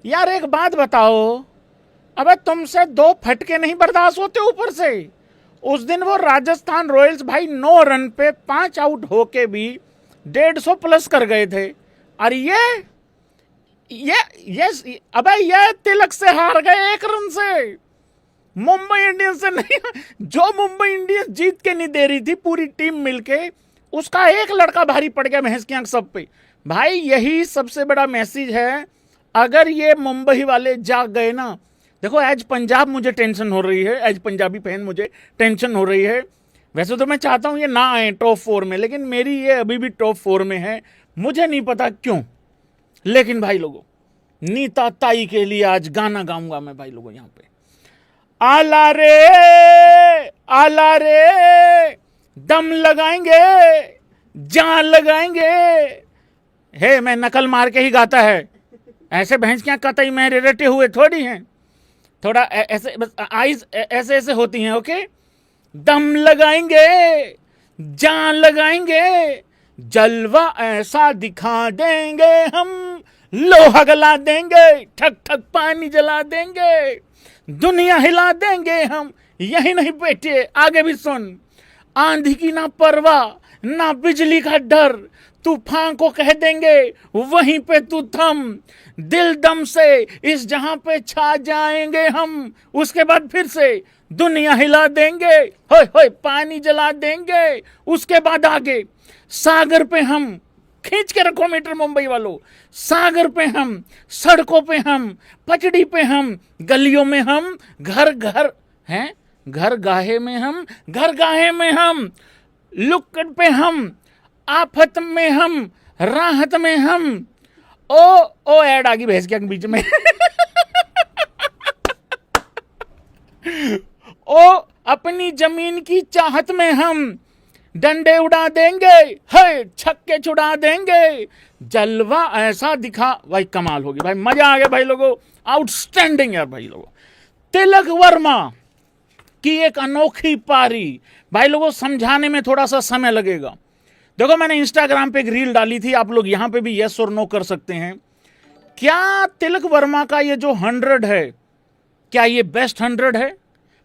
यार एक बात बताओ, अबे तुमसे 2 फटके नहीं बर्दाश्त होते ऊपर से। उस दिन वो राजस्थान रॉयल्स भाई 9 रन पे 5 आउट होके भी 150 प्लस कर गए थे। और अबे ये तिलक से हार गए 1 रन से, मुंबई इंडियंस से नहीं। जो मुंबई इंडियंस जीत के नहीं दे रही थी पूरी टीम मिलके, उसका एक लड़का भारी पड़ गया भैंस की आंख सब पे। भाई यही सबसे बड़ा मैसेज है। अगर ये मुंबई वाले जाग गए ना, देखो एज पंजाब मुझे टेंशन हो रही है, एज पंजाबी फैन मुझे टेंशन हो रही है। वैसे तो मैं चाहता हूं ये ना आए टॉप 4 में, लेकिन मेरी ये अभी भी टॉप 4 में है, मुझे नहीं पता क्यों। लेकिन भाई लोगों, नीता ताई के लिए आज गाना गाऊंगा मैं भाई लोगों यहां पे। आला रे आला रे, दम लगाएंगे जान लगाएंगे। हे मैं नकल मार के ही गाता है, ऐसे भैंस क्या कतई मेरे रटे हुए थोड़ी हैं, थोड़ा ऐसे बस आईज ऐसे ऐसे होती हैं। ओके, दम लगाएंगे जान लगाएंगे, जलवा ऐसा दिखा देंगे हम, लोहा गला देंगे, ठक ठक पानी जला देंगे, दुनिया हिला देंगे हम। यही नहीं बेटे, आगे भी सुन। आंधी की ना परवाह ना बिजली का डर, तूफान को कह देंगे वहीं पे तू थम, दिल दम से इस जहां पे छा जाएंगे हम। उसके बाद फिर से दुनिया हिला देंगे, होय होय पानी जला देंगे। उसके बाद आगे सागर पे हम, खींच के रखो मीटर मुंबई वालों, सागर पे हम, सड़कों पे हम, पचड़ी पे हम, गलियों में हम, घर घर हैं, घर गाहे में हम, घर गाहे में हम, लुक्कड़ पे हम, आफत में हम, राहत में हम। ओ ऐड आ गई भैंस के बीच में। ओ अपनी जमीन की चाहत में हम, डंडे उड़ा देंगे, है छक्के छुड़ा देंगे, जलवा ऐसा दिखा। भाई कमाल होगी भाई, मजा आ गया भाई लोगों, आउटस्टैंडिंग यार भाई लोगों। तिलक वर्मा की एक अनोखी पारी भाई लोगों, समझाने में थोड़ा सा समय लगेगा। देखो मैंने इंस्टाग्राम पे एक रील डाली थी, आप लोग यहां पे भी यस और नो कर सकते हैं। क्या तिलक वर्मा का ये जो 100 है, क्या ये बेस्ट 100 है?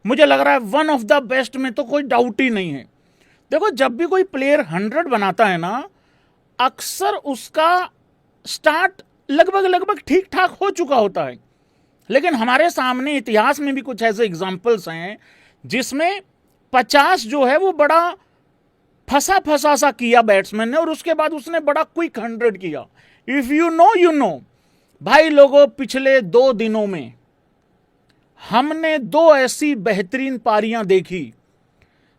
मुझे लग रहा है वन ऑफ द बेस्ट में तो कोई डाउट ही नहीं है। देखो जब भी कोई प्लेयर 100 बनाता है ना, अक्सर उसका स्टार्ट लगभग लगभग ठीक ठाक हो चुका होता है। लेकिन हमारे सामने इतिहास में भी कुछ ऐसे एग्जाम्पल्स हैं जिसमें 50 जो है वो बड़ा फंसा फंसा सा किया बैट्समैन ने, और उसके बाद उसने बड़ा क्विक 100 किया। If you know you know. भाई लोगों, पिछले 2 दिनों में हमने 2 ऐसी बेहतरीन पारियां देखी।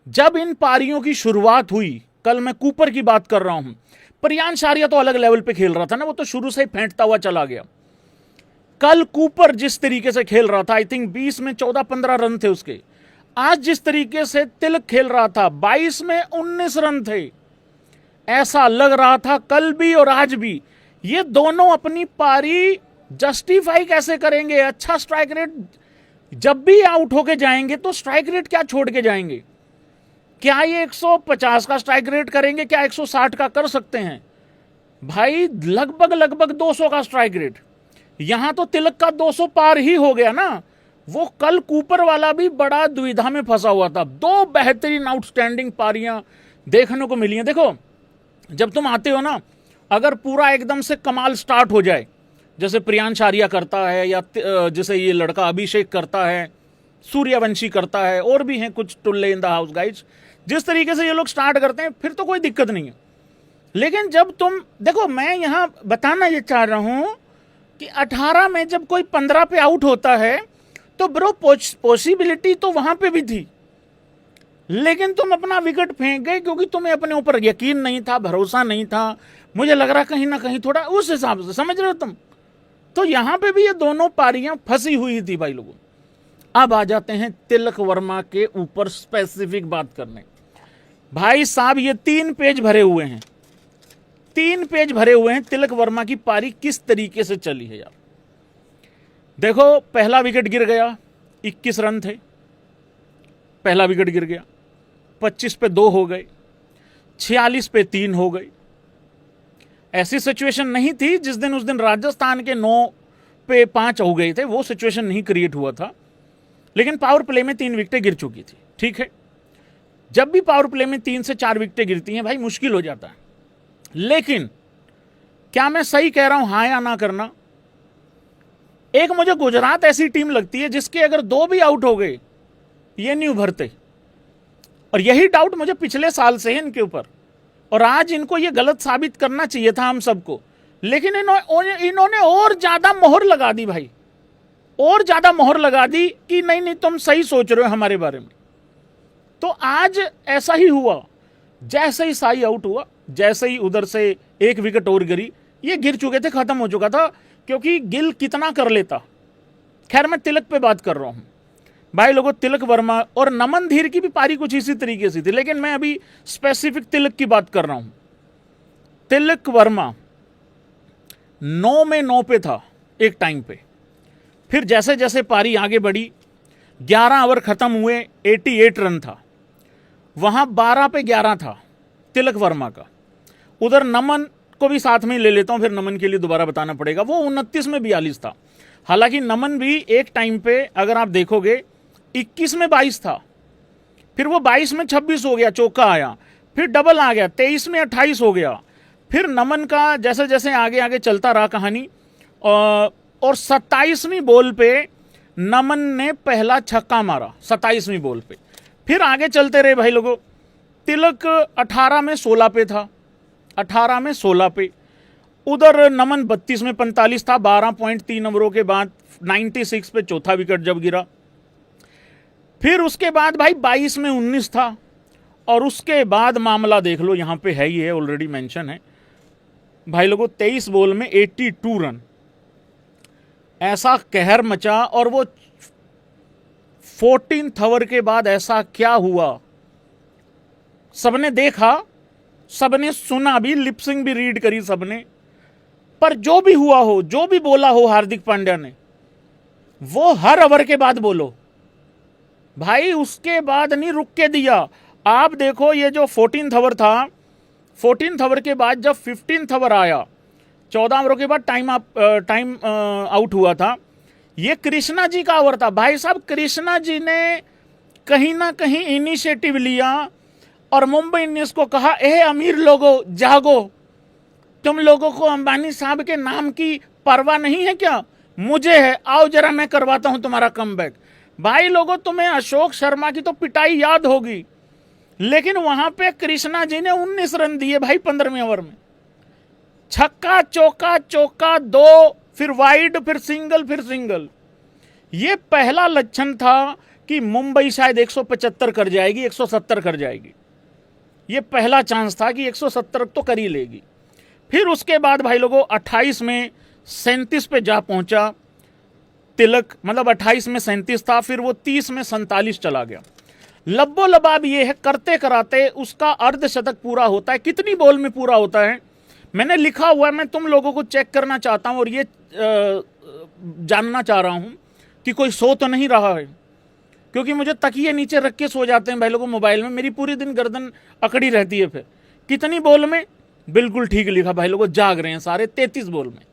जब इन पारियों की शुरुआत हुई, कल मैं कूपर की बात कर रहा हूं, प्रियांश आर्या तो अलग लेवल पे खेल रहा था ना, वो तो शुरू से ही फेंटता हुआ चला गया। कल कूपर जिस तरीके से खेल रहा था, आई थिंक 20 में 14-15 रन थे उसके। आज जिस तरीके से तिलक खेल रहा था, 22 में 19 रन थे। ऐसा लग रहा था कल भी और आज भी ये दोनों अपनी पारी जस्टिफाई कैसे करेंगे। अच्छा स्ट्राइक रेट, जब भी आउट होके जाएंगे तो स्ट्राइक रेट क्या छोड़ के जाएंगे? क्या ये 150 का स्ट्राइक रेट करेंगे? क्या 160 का कर सकते हैं? भाई लगभग लगभग 200 का स्ट्राइक रेट। यहां तो तिलक का 200 पार ही हो गया ना। वो कल कूपर वाला भी बड़ा दुविधा में फंसा हुआ था। 2 बेहतरीन आउटस्टैंडिंग पारियां देखने को मिली हैं। देखो जब तुम आते हो ना, अगर पूरा एकदम से कमाल स्टार्ट हो जाए, जैसे प्रियांश आर्या करता है, या जैसे ये लड़का अभिषेक करता है, सूर्यवंशी करता है, और भी हैं कुछ टुल्ले इन द हाउस गाइज, जिस तरीके से ये लोग स्टार्ट करते हैं फिर तो कोई दिक्कत नहीं है। लेकिन जब तुम देखो, मैं यहां बताना ये चाह रहा हूं कि 18 में जब कोई 15 पे आउट होता है तो ब्रो पॉसिबिलिटी तो वहां पे भी थी, लेकिन तुम अपना विकेट फेंक गए क्योंकि तुम्हें अपने ऊपर यकीन नहीं था, भरोसा नहीं था। मुझे लग रहा कहीं ना कहीं थोड़ा उस हिसाब से, समझ रहे हो तुम? तो यहां पे भी ये दोनों पारियां फंसी हुई थी भाई लोगों। अब आ जाते हैं तिलक वर्मा के ऊपर स्पेसिफिक बात करने। भाई साहब ये 3 पेज भरे हुए हैं, 3 पेज भरे हुए हैं तिलक वर्मा की पारी किस तरीके से चली है यार। देखो पहला विकेट गिर गया, 21 रन थे, पहला विकेट गिर गया, 25 पे 2 हो गए, 46 पे 3 हो गए। ऐसी सिचुएशन नहीं थी जिस दिन, उस दिन राजस्थान के 9 पे 5 हो गए थे, वो सिचुएशन नहीं क्रिएट हुआ था, लेकिन पावर प्ले में 3 विकेटें गिर चुकी थी। ठीक है, जब भी पावर प्ले में 3 से 4 विकेटें गिरती हैं भाई मुश्किल हो जाता है। लेकिन क्या मैं सही कह रहा हूं, हाँ या ना करना? एक मुझे गुजरात ऐसी टीम लगती है जिसके अगर 2 भी आउट हो गए ये नहीं उभरते, और यही डाउट मुझे पिछले साल से है इनके ऊपर, और आज इनको ये गलत साबित करना चाहिए था हम सबको, लेकिन इन्होंने और ज्यादा मोहर लगा दी भाई, और ज्यादा मोहर लगा दी कि नहीं नहीं तुम सही सोच रहे हो हमारे बारे में। तो आज ऐसा ही हुआ, जैसे ही साई आउट हुआ, जैसे ही उधर से 1 विकेट और गिरी, ये गिर चुके थे, खत्म हो चुका था, क्योंकि गिल कितना कर लेता। खैर मैं तिलक पे बात कर रहा हूं भाई लोगों, तिलक वर्मा और नमन धीर की भी पारी कुछ इसी तरीके से थी, लेकिन मैं अभी स्पेसिफिक तिलक की बात कर रहा हूं। तिलक वर्मा 9 में 9 पे था एक टाइम पे, फिर जैसे जैसे पारी आगे बढ़ी, 11 ओवर खत्म हुए, 88 रन था, वहां 12 पे 11 था तिलक वर्मा का। उधर नमन को भी साथ में ले लेता हूं, फिर नमन के लिए दोबारा बताना पड़ेगा, वो 29 में 42 था। हालांकि नमन भी एक टाइम पे अगर आप देखोगे 21 में 22 था, फिर वो 22 में 26 हो गया, चौका आया, फिर डबल आ गया, 23 में 28 हो गया, फिर नमन का जैसे जैसे आगे आगे चलता रहा कहानी, और 27वीं बॉल पे नमन ने पहला छक्का मारा, 27वीं बॉल पे। फिर आगे चलते रहे भाई लोगों, तिलक 18 में 16 पे था, 18 में 16 पे। उधर नमन 32 में 45 था, 12.3 ओवरों के बाद 96 पे चौथा विकेट जब गिरा। फिर उसके बाद भाई 22 में 19 था, और उसके बाद मामला देख लो, यहां पे है ही है, ऑलरेडी मेंशन है भाई लोगों, 23 बॉल में 82 रन, ऐसा कहर मचा। और वो 14th ओवर के बाद ऐसा क्या हुआ, सबने देखा, सबने सुना भी, लिपसिंग भी रीड करी सबने, पर जो भी हुआ हो, जो भी बोला हो हार्दिक पांड्या ने, वो हर ओवर के बाद बोलो भाई, उसके बाद नहीं रुक के दिया। आप देखो ये जो 14th ओवर था, 14th ओवर के बाद जब 15th ओवर आया, 14 ओवरों के बाद टाइम आउट हुआ था, ये कृष्णा जी का ओवर था भाई साहब। कृष्णा जी ने कहीं ना कहीं इनिशिएटिव लिया और मुंबई इंडियंस को कहा, ए अमीर लोगों जागो, तुम लोगों को अंबानी साहब के नाम की परवाह नहीं है क्या? मुझे है, आओ जरा मैं करवाता हूं तुम्हारा कमबैक। भाई लोगों, तुम्हें अशोक शर्मा की तो पिटाई याद होगी, लेकिन वहां पे कृष्णा जी ने 19 रन दिए भाई 15वें ओवर में, छक्का चौका, चौका 2, फिर वाइड, फिर सिंगल, फिर सिंगल। ये पहला लक्षण था कि मुंबई शायद 175 कर जाएगी, 170 कर जाएगी। ये पहला चांस था कि 170 तो कर ही लेगी। फिर उसके बाद भाई लोगों 28 में 37 पे जा पहुंचा तिलक, मतलब 28 में 37 था, फिर वो 30 में 47 चला गया। लब्बो लबाब ये है, करते कराते उसका अर्धशतक पूरा होता है। कितनी बॉल में पूरा होता है मैंने लिखा हुआ है, मैं तुम लोगों को चेक करना चाहता हूं, और ये जानना चाह रहा हूं कि कोई सो तो नहीं रहा है, क्योंकि मुझे तकिए नीचे रख के सो जाते हैं भाई लोगों मोबाइल में, मेरी पूरी दिन गर्दन अकड़ी रहती है। फिर कितनी बॉल में, बिल्कुल ठीक लिखा भाई लोगों, जाग रहे हैं सारे, 33 बॉल में।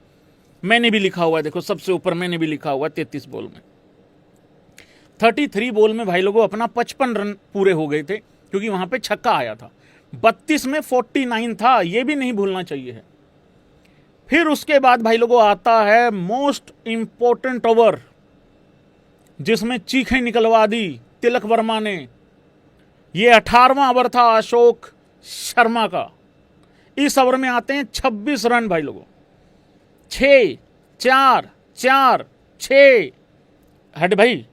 मैंने भी लिखा हुआ है, देखो सबसे ऊपर मैंने भी लिखा हुआ है 33 बॉल में। 33 बॉल में भाई लोगों अपना 55 रन पूरे हो गए थे, क्योंकि वहां पे छक्का आया था। 32 में 49 था, ये भी नहीं भूलना चाहिए है। फिर उसके बाद भाई लोगों आता है मोस्ट इंपॉर्टेंट ओवर, जिसमें चीखें निकलवा दी तिलक वर्मा ने। ये 18वां ओवर था अशोक शर्मा का। इस ओवर में आते हैं 26 रन भाई लोगों, 6 4 4 6 हट भाई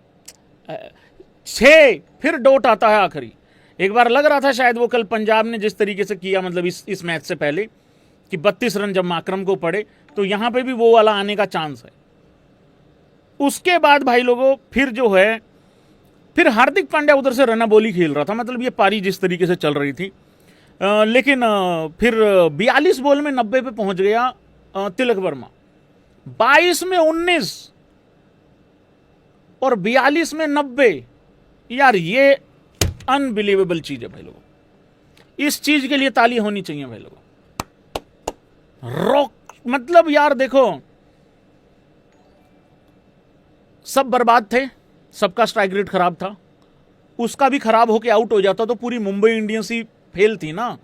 6, फिर डॉट आता है आखिरी। एक बार लग रहा था शायद वो कल पंजाब ने जिस तरीके से किया, मतलब इस मैच से पहले, कि 32 रन जब माकरम को पड़े, तो यहां पे भी वो वाला आने का चांस है। उसके बाद भाई लोगों फिर जो है, फिर हार्दिक पांड्या उधर से रना बोली खेल रहा था, मतलब ये पारी जिस तरीके से चल रही थी। लेकिन फिर 42 बॉल में 90 पे पहुंच गया तिलक वर्मा, 22 में 19 और 42 में 90। यार ये अनबिलीवेबल चीज है भाई लोगों, इस चीज के लिए ताली होनी चाहिए भाई लोगों। रॉक मतलब यार देखो, सब बर्बाद थे, सबका स्ट्राइक रेट खराब था, उसका भी खराब होके आउट हो जाता तो पूरी मुंबई इंडियंस ही फेल थी ना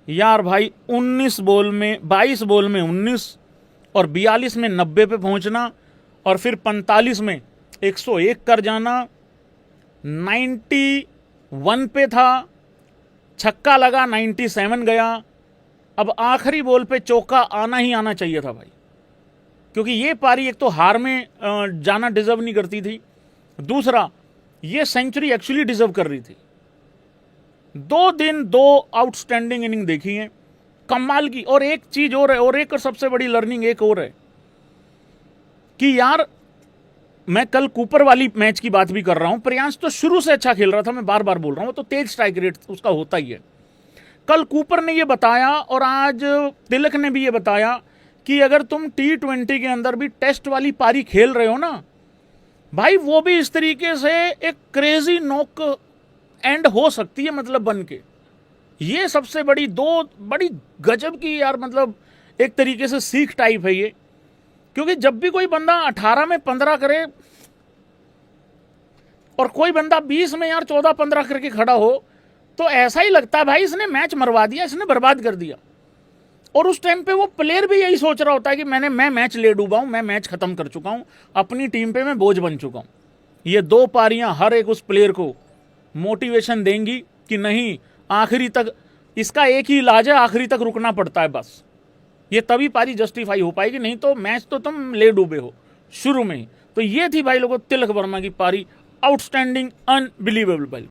यार भाई। 19 बॉल में 22 बॉल में 19 और 42 में 90 पे पहुंचना और फिर 45 में 101 कर जाना, 91 पे था, छक्का लगा, 97 गया। अब आखिरी बॉल पे चौका आना ही आना चाहिए था भाई, क्योंकि ये पारी एक तो हार में जाना डिजर्व नहीं करती थी, दूसरा ये सेंचुरी एक्चुअली डिजर्व कर रही थी। 2 दिन 2 आउटस्टैंडिंग इनिंग देखी है कमाल की। और एक चीज और है, और एक सबसे बड़ी लर्निंग एक और है कि यार मैं कल कूपर वाली मैच की बात भी कर रहा हूं, प्रियांश तो शुरू से अच्छा खेल रहा था, मैं बार बार बोल रहा हूं, वो तो तेज स्ट्राइक रेट उसका होता ही है। कल कूपर ने ये बताया और आज तिलक ने भी ये बताया कि अगर तुम T20 के अंदर भी टेस्ट वाली पारी खेल रहे हो ना भाई, वो भी इस तरीके से एक क्रेजी नॉक एंड हो सकती है, मतलब बन के। ये सबसे बड़ी बड़ी गजब की यार, मतलब एक तरीके से सीख टाइप है ये, क्योंकि जब भी कोई बंदा 18 में 15 करे और कोई बंदा 20 में यार 14-15 करके खड़ा हो तो ऐसा ही लगता है भाई इसने मैच मरवा दिया, इसने बर्बाद कर दिया। और उस टाइम पे वो प्लेयर भी यही सोच रहा होता है कि मैं मैच ले डूबा हूं, मैं मैच खत्म कर चुका हूं, अपनी टीम पे मैं बोझ बन चुका हूं। ये 2 पारियां हर एक उस प्लेयर को मोटिवेशन देंगी कि नहीं, आखिरी तक इसका एक ही इलाज है, आखिरी तक रुकना पड़ता है बस। ये तभी पारी जस्टिफाई हो पाएगी, नहीं तो मैच तो तुम ले डूबे हो शुरू में ही। तो ये थी भाई लोगों तिलक वर्मा की पारी, आउटस्टैंडिंग, अनबिलीवेबल भाई।